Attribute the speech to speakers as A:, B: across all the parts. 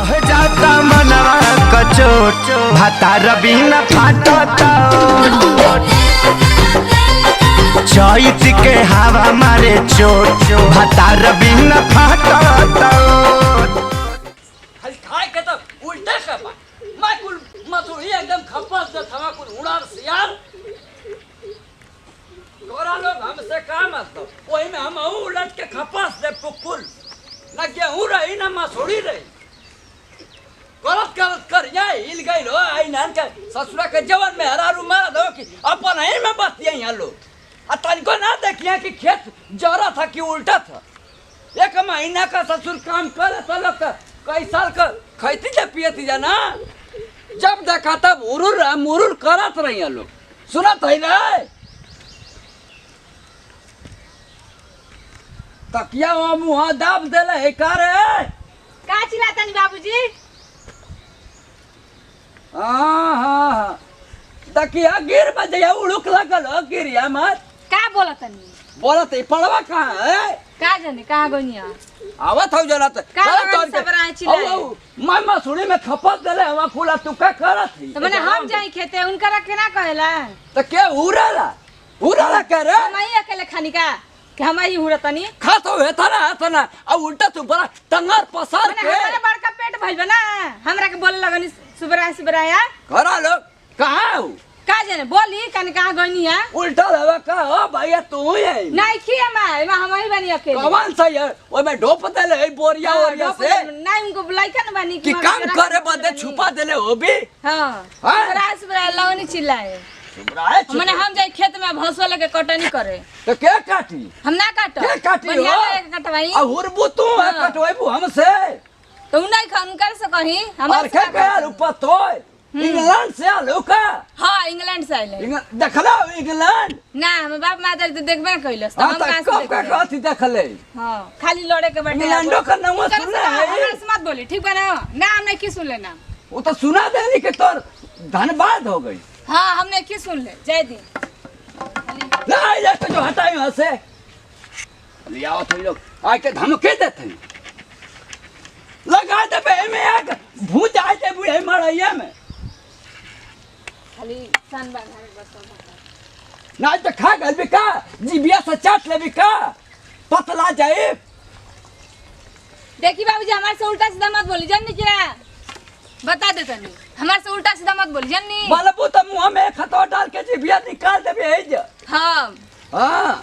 A: रह जाता मनवा कचोट भातार बिना फाटता चैत के हवा मारे चोट भातार बिना फाटता
B: खाए के तो उल्टा खपा मैं कुल मथुरी एकदम खपस से थमा कुल उड़ार सियार तोरा लोग हमसे काम मतलब वही में हम उलट के खपस दे कुकुल न गेहूं रही न मसूरी रही करत करत कर जाए हिल गई लो आई नान के ससुरा के जवान में हरारू मार दो कि अपन ही में बतिया यहाँ लोग आ तनिको ना देखिए कि खेत जरा था कि उल्टा था एक महीना का ससुर काम करे तो लोग कई साल का खैती जा पियती जा ना जब देखा तब मुरुर करत रही लोग सुनत है रे तकिया वो मुँह दाब देले है का रे
C: का चिल्लातनी बाबूजी
B: हाँ तकिया गिर बजया उड़ुक लगल हो गिरिया मत
C: का बोलतनी
B: बोलत है पड़वा कहाँ है
C: का जाने कहाँ गनिया
B: आवत हो जरा तो
C: का लगन सबराए चिल्लाए
B: मैं मसूरी में खपत देले हवा फूला तू का करत थी
C: तो मैंने हम जाई खेते उनका रखे ना कहेला
B: तो के उड़ाला के रे
C: हम ही अकेले खानी का कि हम ही उड़तनी
B: खा तो है ना अब उल्टा तू बड़ा टंगर पसार
C: मैंने
B: के
C: हमारा बड़का पेट भइल बा ना हमरा के बोले लगनी सुबराया
B: करा लो कहाँ हो
C: का जाने बोली कन कहाँ गनिया
B: उल्टा लगा का हो भैया तू ही है
C: नहीं खिया मैं हम ही बनी अकेले
B: कौन सा है वो मैं ढोप देले है बोरिया ओरिया से
C: नहीं उनको बुलाई का ना बनी
B: कि काम करे बदे छुपा देले हो भी
C: हां सुबराया लगनी चिल्लाए मैंने हम जाए खेत में भसवा लेके कटनी करे
B: तो क्या काटी
C: हम ना काट
B: क्या काटी हो
C: कटवाई
B: आ हुरबू तू है कटवाईबू हमसे
C: तो नहीं खान कर से कहीं
B: और क्या यार ऊपर तो इंग्लैंड से आलो का
C: हां इंग्लैंड से आइले
B: देखला इंग्लैंड
C: ना हम बाप माता तो देखबे ना कइलस तो हम कहां से
B: कब का कथी देखले
C: हां खाली लड़े के बैठे
B: इंग्लैंडो का नाम सुनले है
C: हमरा से मत बोली ठीक बा ना नाम नहीं की सुन लेना
B: वो तो सुना देनी कि तोर धनबाद हो गई
C: हां हमने की सुन ले जय दिन
B: ना ये तो जो हटाई वहां से ले आओ तुम लोग आके धमके देते लगा दे बे में आग भूत आए थे बूढ़े मरैया में
C: खाली सन बांधारे बस
B: ना तो खा गल बिका जीबिया से चाट ले बिका पतला जाए
C: देखी बाबूजी हमारे से उल्टा सीधा मत बोली जन्नी क्या बता दे तनी हमारे से उल्टा सीधा मत बोली जन्नी
B: बोलबू तो मुंह में खतो डाल के जीबिया निकाल देबे है जे
C: हां
B: हां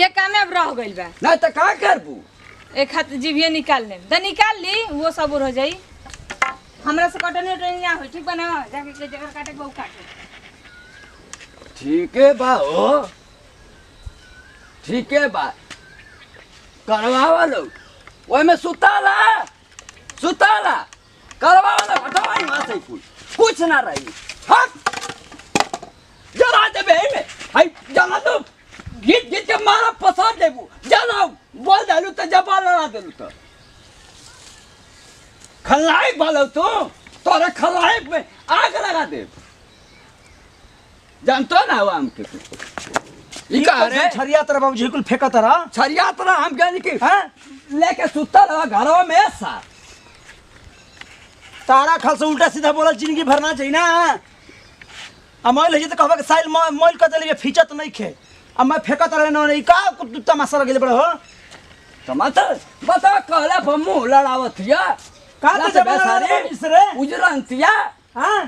C: ये काम अब रह गइल बा
B: ना तो का करबू
C: एक हाथ जीभिया निकाल ले तो निकाल ली वो सबूर हो जाई हमरा से कटनी उटनी ना हो ठीक बा ना जाके के जगह काटे बहु काटे
B: ठीक है बा हो ठीक है बा करवावा लोग ओए में सुताला करवावा हटवाई वहां से कुछ ना रही हट जरा दे बे में हाय जाना तो गीत के मारा पसार देबू जाना बोल डालू तो जबाल लड़ा देलू तो खलाइक बोलो तोरे खलाइक में आग लगा दे जानतो ना हम के ई का रे
D: छरिया तरह बाबूजी कुल फेंका तरह
B: छरिया तरह हम कहनी कि हां लेके सुता रहा घरवा में सा
D: तारा खल से उल्टा सीधा बोला जिंदगी भरना चाहिए ना आ मैल है तो कहबा के साइल मैल कर देले फीचत नहीं खे अब मैं फेंका तरह नहीं का तमाशा लगे बड़ा हो
B: टमाटर बता कहला बम्मू लड़ावतिया
D: का तो जबारे इसरे
B: उजरंतिया
D: हां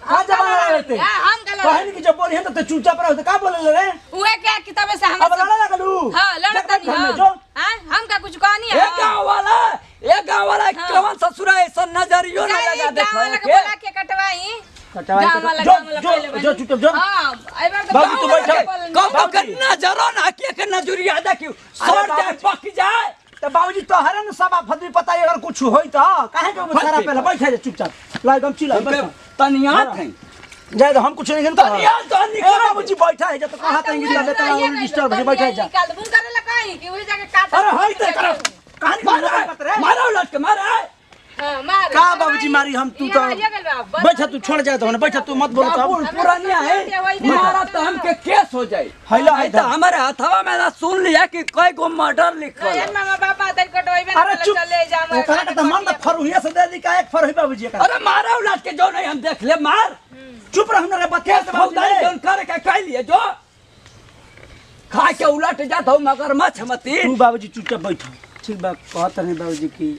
D: का जबारे रहते
C: हम कल
D: कहनी कि जब बोली है तो चुपचाप रहो तो का बोले रे
C: उहे क्या किताबे से हम
D: अब लड़ा लगलू
C: हां लड़ता नहीं
D: जो
C: हां हम का कुछ कहनी है
B: एक गांव वाला कौन ससुरा ऐसा नजरियो ना लगा
C: देखो के बोला के कटवाई
D: जो चुप जो
C: हां एबार तो
D: बाबू तो बैठा
B: कब करना जरो ना के नजरिया देखियो सड़ जाए पक जाए
D: तो बाबूजी तोहरे न सब फदवी पता अगर कुछ होई तो काहे के सारा पहले बैठ जा चुपचाप ला एकदम चिल्ला
B: तनिया थे
D: जाए तो हम कुछ नहीं कहता
B: तनिया तो निकल
D: बाबूजी बैठा है जब तो कहां तंगी दिया देता है डिस्टर्ब है बैठा जा
C: निकाल बुन करे लगाई कि वही जाके काट
D: अरे हाय ते कहानी
B: मारो लट के मारा
C: हां मार
D: का का बाबूजी मारी हम तू तो बैठा तू छोड़ जाए तो बैठा तू मत बोल तो
B: पुरानिया है मारा तो हमके केस हो जाए
D: हैला
B: है तो हमारे हथवा में ना सुन लिया कि कई गो मर्डर लिखल है।
C: मामा पापा तन कटवाइबे
D: अरे चुप
C: चले जा
D: ओकरा के त मन त फरुहिया से दे दी का एक फरुही बाबूजी का
B: अरे मारा उलट के जो नहीं हम देख ले मार
D: चुप रह हमरा बतिया से
B: फौजदारी
D: बाबूजी
B: जोन करे के कह लिए जो खा के उलट जात हो मगर मछ मती
D: तू बाबूजी चुपचाप बैठ ठीक बा कहत नहीं बाबूजी की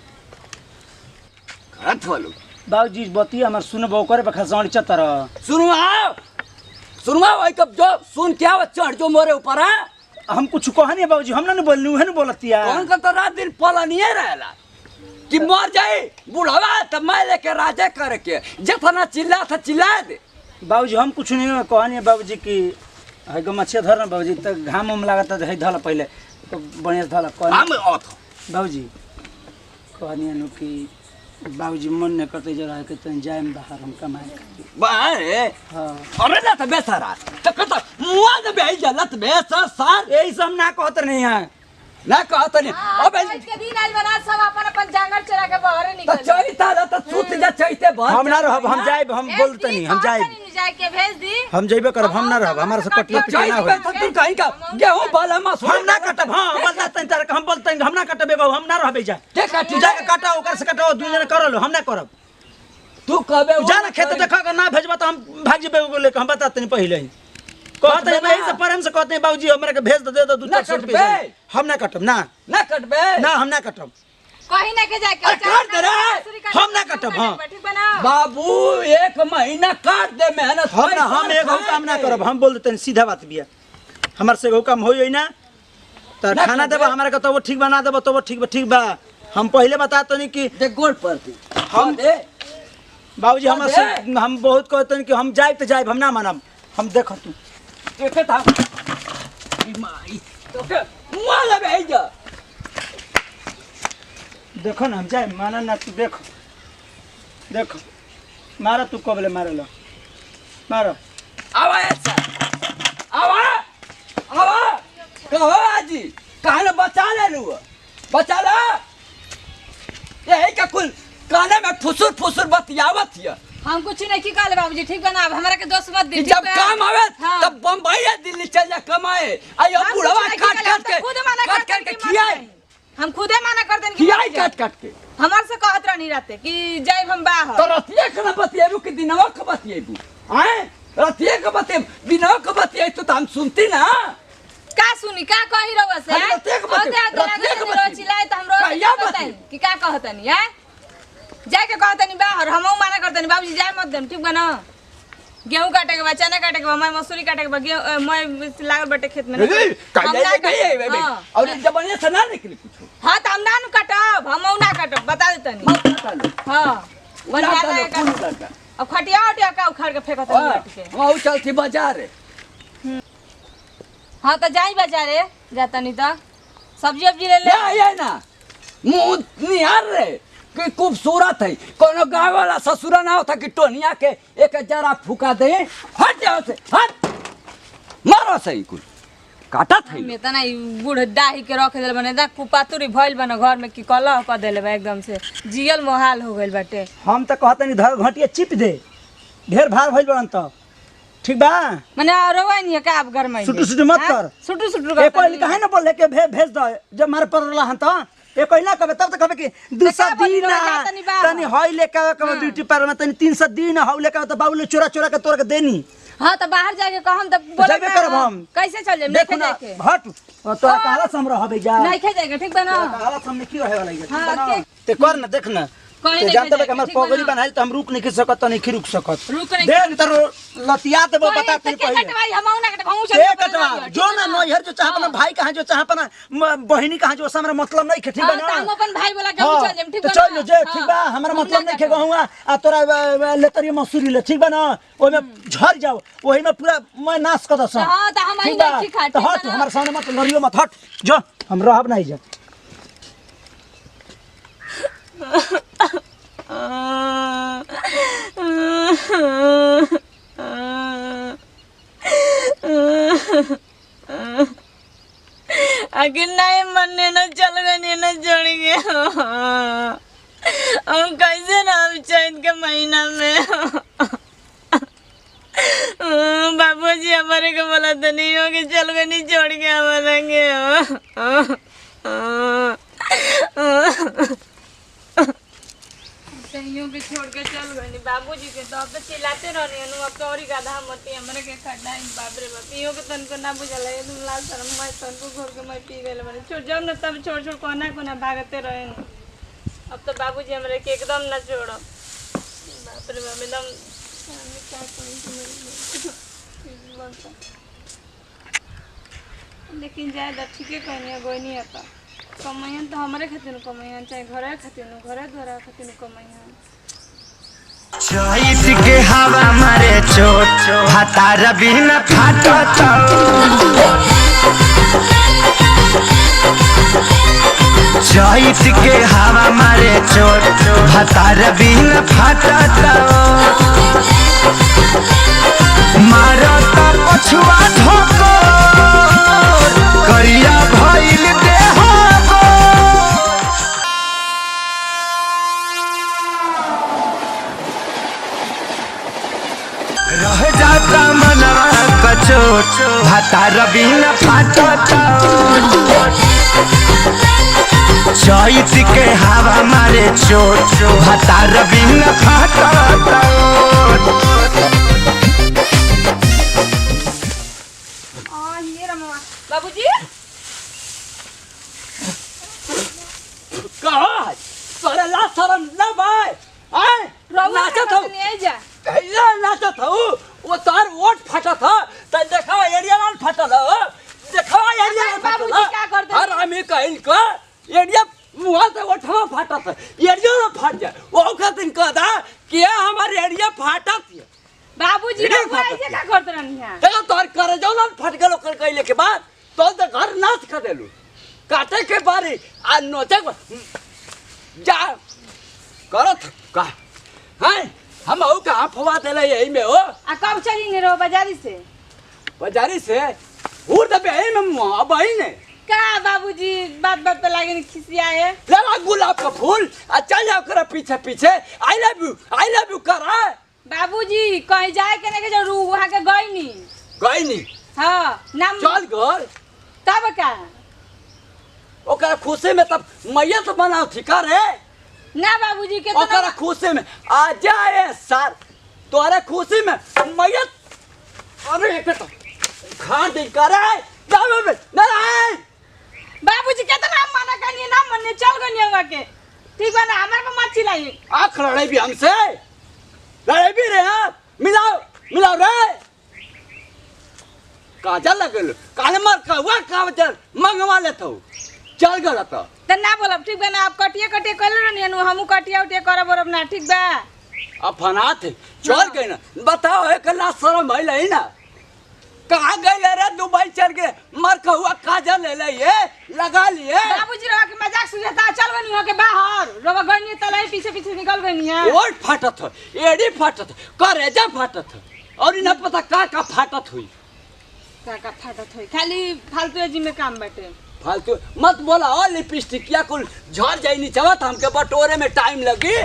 B: खत वालो
D: बाबूजी बतिया हमर सुनबो करे बखा सौड़ी चतर
B: सुनवा भाई कब जो सुन क्या चढ़ जो मोरे ऊपर है
D: हम कुछ कहनी बाबूजी हम ना बोलनी है ना बोलतिया
B: कौन का तो रात दिन पला नहीं रहेला कि मर जाए बुढ़वा तो मैं लेके राजे करे के जितना चिल्ला था चिल्ला दे
D: बाबूजी हम कुछ नहीं कहनी बाबूजी की है गो मछिया धर ना बाबूजी त घाम हम लागत है धल पहले तो बढ़िया धल कहनी
B: हम औथ
D: बाबूजी कहनी नु की बाबूजी मन ने करते जरा है कि तन जाए बाहर हम कमाए खातिर।
B: बारे
D: हां
B: अरे ना तो बेसरा तो कहता मुआ दे बे जलत बेसर सार
D: यही सब ना कहत नहीं है
B: ना कहत नहीं अब
C: के दिन आज बना सब अपन अपन जंगल चरा के बाहर
B: तो
C: निकल
B: चैता तो सूत जा चैते भर
D: हम ना रहब हम जाए हम बोलते नहीं हम जाए
C: जाए के भेज दी
D: हम जइबे करब हम ना रहब हमारा से कटिया पिटिया ना
B: चैते
D: होई
B: तो तू कहीं का गेहूं बाला मा
D: हम ना कटब हां बदलाते हैं तारे हम बोलते हैं हम ना कटबे बाबू हम ना रहबे जा
B: के काटी
D: तू जाके काटा ओकर से कटाओ दू जने कर लो हम ना करब
B: तू कहबे
D: जा ना खेत देखा कर ना भेजबा तो हम भाग जेबे बोले हम बताते नहीं पहले ही कहते हैं नहीं से प्रेम से कहते हैं बाबूजी हमरा के भेज दे दो 200 रुपया हम ना कटब ना
B: ना कटबे
D: ना हम ना कटब
C: कहीं ना के जाके
B: अरे काट दे रे
D: हम ना कटब हां
C: ठीक बना
B: बाबू एक महीना काट दे मेहनत
D: हम ना हम एगो काम ना करब हम बोल देते हैं सीधा बात बिया हमर से एगो काम होई ना त खाना देबा हमरा के तो वो ठीक बना देबो तो वो ठीक बा हम पहले बता तो नहीं कि
B: दे गोल पर दी
D: हम
B: दे
D: बाबूजी हमर से हम बहुत कहते हैं कि हम जाए तो जाए हम ना मानब हम देख तू
B: के था ई माई तो के मुआ लगे जा
D: देखो ना हम जाए माना ना तू देखो मारा तू कबले मारे लो मारो
B: आवा ऐसा आवा कहो आजी कान बचा ले लू बचा ला यही का कुल काने में फुसुर बतियावत है
C: हम कुछ नहीं की कहले बाबूजी ठीक बना अब हमरा के दोस्त मत दी
B: कि जब काम आवे
C: हाँ।
B: तब बम्बई या दिल्ली चल जा कमाए आयो
C: हम
B: बुढ़वा
C: कुछ नहीं
B: काट
C: कहले, हम
B: के
C: तो खुद मना
B: काट
C: करते
B: के
C: कि मत
B: खियाए
C: जाई। हम खुदे मना कर देन
B: खियाए काट के
C: हमार से कहत रहनी रहते कि जाइब हम बाहर
B: तो रतिया के ना बतिएबू कि दिनवा के बतिएबू हैं रतिया के बतिएबू दिनवा के बतिए तो हम सुनती ना
C: का सुनी का कही रहुआ से
B: हम रतिया के बतिए, रतिया के बतिए।
C: चिल्लाए त हम
B: कहिया
C: रोज
B: बतिए?
C: बताई कि का कहतनी है जाए के कहतनी बाहर हमहू मना करतनी बाबूजी जाए मत देम ठीक बा ना गेहूं काटे के बा चना काटे के बा मैं मसूरी काटे के बा मैं लागल बटे खेत में हम ना काटब। हाँ।
B: और जब बने से ना निकली कुछ
C: हाँ तो हम ना नु काटब हमहू ना काटब बता देतनी हाँ अब खटिया उटिया का उखाड़ के फेंकत के
B: वहाँ चलती बाजार है
C: हाँ तो जाई बाजारे जाता नहीं तो सब्जी वब्जी ले ले
B: ये ना मुंह निहार रे कि खूबसूरत है कोनो गाँव वाला ससुरा ना होता कि टोनिया के एक जरा फुका दे हट जाओ से हट मारो सही कुल काटा था
C: में तना बूढ़ डाही के रख देल बने दा कुपातुरी भइल बने घर में कि कलह क देले बा एकदम से जियल मोहाल हो गइल बाटे
D: हम तो कहते नहीं धर घटिया चिप दे ढेर भार भइल बड़न तो ठीक बा
C: माने रोवा नहीं है का आप घर में
D: सुटू मत कर
C: सुटू
D: ए कोई काहे ना बोले के भेज दो जब मार परला हन तो ए कोई ना कबे तब तो कबे कि 200 दिन तनी हई लेके कबे ब्यूटी पार्लर में तनी 300 दिन हौ लेके तो बाबू ले चोरा के तोर के देनी
C: हां तो बाहर जाके कहम तो बोले
D: जाबे करब हम
C: कैसे चल जाए
D: देखो ना हट तोरा कहला से हम रहबे जा
C: नहीं खे जाएगा ठीक बा ना
D: कहला से हम नहीं की रहे वाला है
C: हाँ,
D: ते कर ना देख ना
C: कहीं
D: ते
C: नहीं
D: जानते
C: जाएगा,
D: बे हमर
C: ठीक बा
D: पगड़ी
C: ना।
D: बनाइल त हम रुक नहीं सकत त नहीं रुक सकत
C: रुक नहीं
D: देख तो लतिया देबो बता तनी
C: के
D: पहले
C: कटवाई हमहू ना कटवाऊं
D: ए कटवा जो ना नैहर जो चाह अपना भाई कहां जो चाह अपना बहिनी कहां जो हमरा मतलब नहीं ठीक बा ना
C: हम अपन भाई बोला के चल जाम ठीक
D: तो
C: बा
D: चल जे ठीक बा हमरा मतलब नहीं खेगा हुआ आ तोरा लेतरी मसूरी ले ठीक बा ना ओइ में झड़ जाओ ओहि में पूरा मैं नाश कर दस
C: हां तो हम आई नहीं खा
D: तो हट हमारे सामने मत लड़ियो मत हट जो हम रहब नहीं जा
C: आखिर नहीं मनने न चल गए न छोड़ गए हम कैसे ना चैत के महीना में बाबूजी हमारे को बोला तो नहीं हो कि चल गए नहीं छोड़ के हमारे कहीं भी छोड़ के चल गए बाबूजी के तो अब तो चिल्लाते रहनी अब तो और ही गाधा मती हमारे के खड्डा बाप रे बाप इहो के तनको ना बुझल है तुम लाल शर्म मैं तनको घर के मैं पी गए मैंने छोड़ जाओ ना तब छोड़ छोड़ कोना कोना भागते रहे अब तो बाबूजी हमारे के एकदम ना छोड़ो बाप रे बाप एकदम लेकिन जाए ठीक है कहनी गोई नहीं आता कमाइहन तो हमारे खातिर कमाइहन चाहे घरे खातिर घरे द्वारा खातिर कमाइहन
A: चैत के हवा मारे चोट भातार बिना फाटत चैत के हवा मारे चोट भातार बिना फाटत मारत पछुआ धोको करिया भइल देह रह जाता मनवा कचोट भातार बिना फाटत चैत के हवा मारे चोट भातार बिना फाटत
C: बाबूजी
B: कहा तोरे ला शरम ना भाई आए नाचत हो
C: नहीं जा
B: कैला नाचत हो वो तार वोट फटा था त देखा एरिया लाल फटल हो देखा एरिया लाल फटल
C: बाबूजी क्या करते
B: और हमें कहिन का एरिया मुआ से वोटवा फटा था एरिया ना फट जाए वो खातिन कहदा कि हमारे एरिया फटा थी
C: बाबूजी ऐसे क्या करते रहनी है
B: देखा तोर करे जो लाल फट गेलो कर कहले के बाद तो घर नाच कर देलू काटे के बारी आ नोचे जा करत का हैं हम औ कहां फवा देले यही में हो
C: आ कब चली ने रो बाजारी से
B: बाजारी से उड़ दबे यही में मुआ बही ने
C: का बाबूजी बात बात पे लागे खिसियाए
B: लेला गुलाब का फूल आ चल जाओ कर पीछे पीछे आई लव यू कर
C: बाबूजी कहीं जाए के नहीं जरूर वहां के गई नी
B: गई नी
C: हां नाम
B: चल घर
C: तब का
B: ओकरा खुशी में तब मैया तो बनाओ ठीक रे
C: ना बाबूजी के
B: ओकरा खुशी में आ जाए सर तोरे खुशी में मैया अरे एक तो खा दे करे जाओ में ना
C: बाबूजी कितना मना करनी ना मन्ने चल गनी हुआ के ठीक बा ना हमारे को मत चिल्लाइए
B: आँख लड़े भी हमसे लड़े भी रे मिलाओ रे काजल लगल काले मार का हुआ काजल मंगवा लेता हूँ चल गया तो
C: ना बोलब ठीक बा ना आप कटिए कटिए कर रहनी हमू कटिया उटिया करब और ना ठीक बा
B: अब फनात चल गए ना बताओ एक ना शर्म भइल है ना कहाँ गए रे दुबई चल के मर का हुआ काजल ले ले ये लगा लिए
C: बाबूजी रवा के मजाक सुझाता चल गनी हो के बाहर रवा गनी तलाई पीछे पीछे निकल गनी है
B: ओट फाटत हो एड़ी फाटत करेजा फाटत और इन्हें पता का फाटत हुई
C: का फाटत होई खाली फालतू जी में काम बाटे
B: फालतू मत बोला ओ लिपस्टिक या कुल झड़ जाई नी चाहत हमके बटोरे में टाइम लगी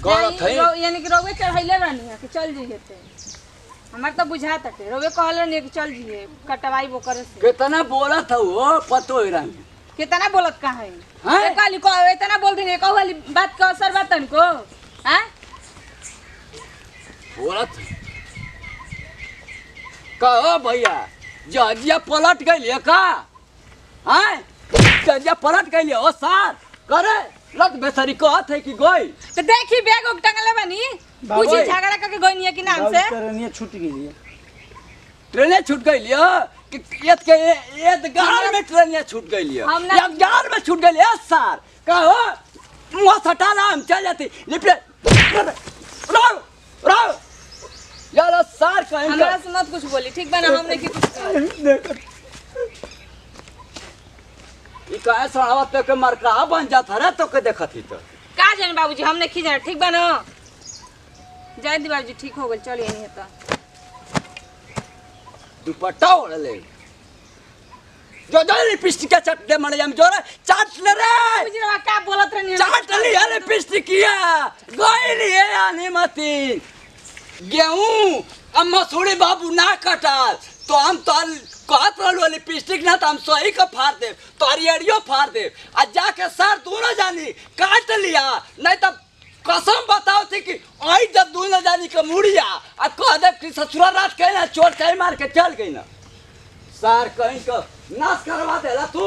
B: करत है
C: यानी कि रोवे चढ़ाइले रहनी है कि चल जइए ते हमार तो बुझा तटे रोवे कहल रहनी कि चल जइए कटवाई वो करे से
B: कितना बोला था वो पतो ही रंग
C: कितना बोलत का है
B: हैं?
C: काली को इतना बोल देने कहू वाली बात का असर बात तन को हैं
B: बोला था कहो भैया जजिया पलट गई का हैं जजिया पलट गई ओ सर करे लत बेसरी कहत है कि गई
C: तो देखी बैग उग टंगले बनी पूछी झगड़ा करके गई नहीं है कि नाम से
D: ट्रेनिया छूट गई
B: ट्रेने छूट गई लियो कि एक गाल में ट्रेने छूट गई लियो
C: हम ना-
B: एक गाल में छूट गई है सर कहो मुंह सटाना हम चल जाती लिपे रो यार सर कहेंगे
C: हमारा से मत कुछ बोली ठीक बा ना हमने की कुछ कहा।
B: ई कहे सड़ावा तो के मरका बन जाता रे तो के देखत ही तो
C: का जाने बाबूजी हमने खींचा ठीक बा ना जाए दी बाबूजी ठीक हो गई चल यही है तो
B: दुपट्टा ओढ़ ले जो लिपस्टिक के चट दे मड़े हम जोरे चाट ले रे
C: बाबूजी रवा का बोलत रहनी
B: चाट लिपस्टिकिया गईली है आने मती गेहूं अब मसूरी बाबू ना कटाल तो हम तो कहत रहलो लिपस्टिक ना तो हम सही का फाड़ दे तो अरियरियो फाड़ दे आ जाके सर दोनों जानी काट लिया नहीं तो कसम बताओ थी कि आई जब दोनों जानी का मुड़िया आ कह दे कि ससुरा रात कहीं ना चोट कहीं मार के चल गई ना सर कहीं का नाश करवा देला तू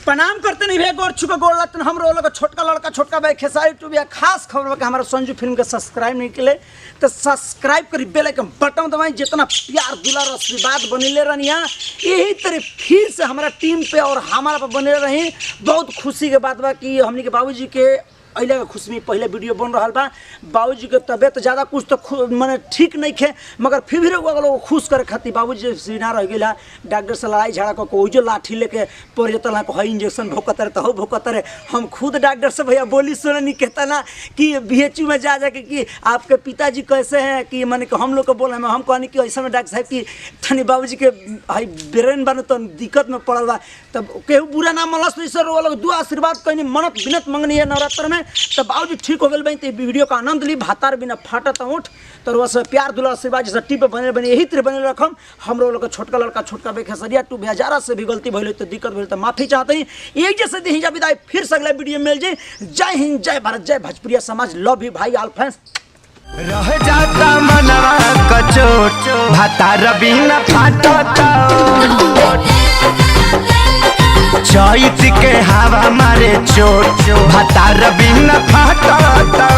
D: प्रणाम करते नहीं भैया गोर छुका गोर लगते हम लोग छोटका लड़का छोटका भाई खेसारी टू भैया खास खबर कि हमारा संजू फिल्म के सब्सक्राइब नहीं किले तो सब्सक्राइब करी बेल आइकन बटन दबाई जितना प्यार दुलार आशीर्वाद बनिले रहनी यही तरह फिर से हमारा टीम पे और हमारा पे बने रही बहुत खुशी के बात बा कि हमने के बाबूजी के अइले के खुशी में पहले वीडियो बन रहा बा बाबूजी के तबियत ज़्यादा कुछ तो माने ठीक नहीं खे मगर फिर भी लोग खुश करे खातिर बाबूजी सीना रह गया डॉक्टर से लड़ाई झगड़ा को जो लाठी लेके पड़ जाता है है इंजेक्शन भोकतर तो हो भोकतर हम खुद डॉक्टर से भैया बोली सुने नहीं कहता ना कि BHU में जा जाके कि आपके पिताजी कैसे हैं कि मैंने कि हम लोग को बोल हम कहनी कि ऐसा में डॉक्टर साहब कि तनी बाबूजी के हाई ब्रेन बने तो दिक्कत में पड़ल बा तब केहू बुरा ना मनस सर वो लोग दुआ आशीर्वाद कहनी मनत बिनत मंगनी है नवरात्र में तब बाबूजी ठीक हो गए तो वीडियो का आनंद ली भातार बिना फाटत उठ तो वह सब प्यार दुलार आशीर्वाद जैसे टीप बने बने यही तरह बने रखम हम लोग छोटका लड़का छोटका बेखेसरिया टू बेजारा से भी गलती भले तो दिक्कत भले तो माफी चाहते हैं एक जैसे दी विदाई फिर से अगला वीडियो मिल जाए जय हिंद जय भारत जय भोजपुरिया समाज लव यू भाई ऑल फ्रेंड्स
A: रह जाता मनवा कचोट भातार बिना फाटता चैत के हवा मारे चोट भातार बिना फाटता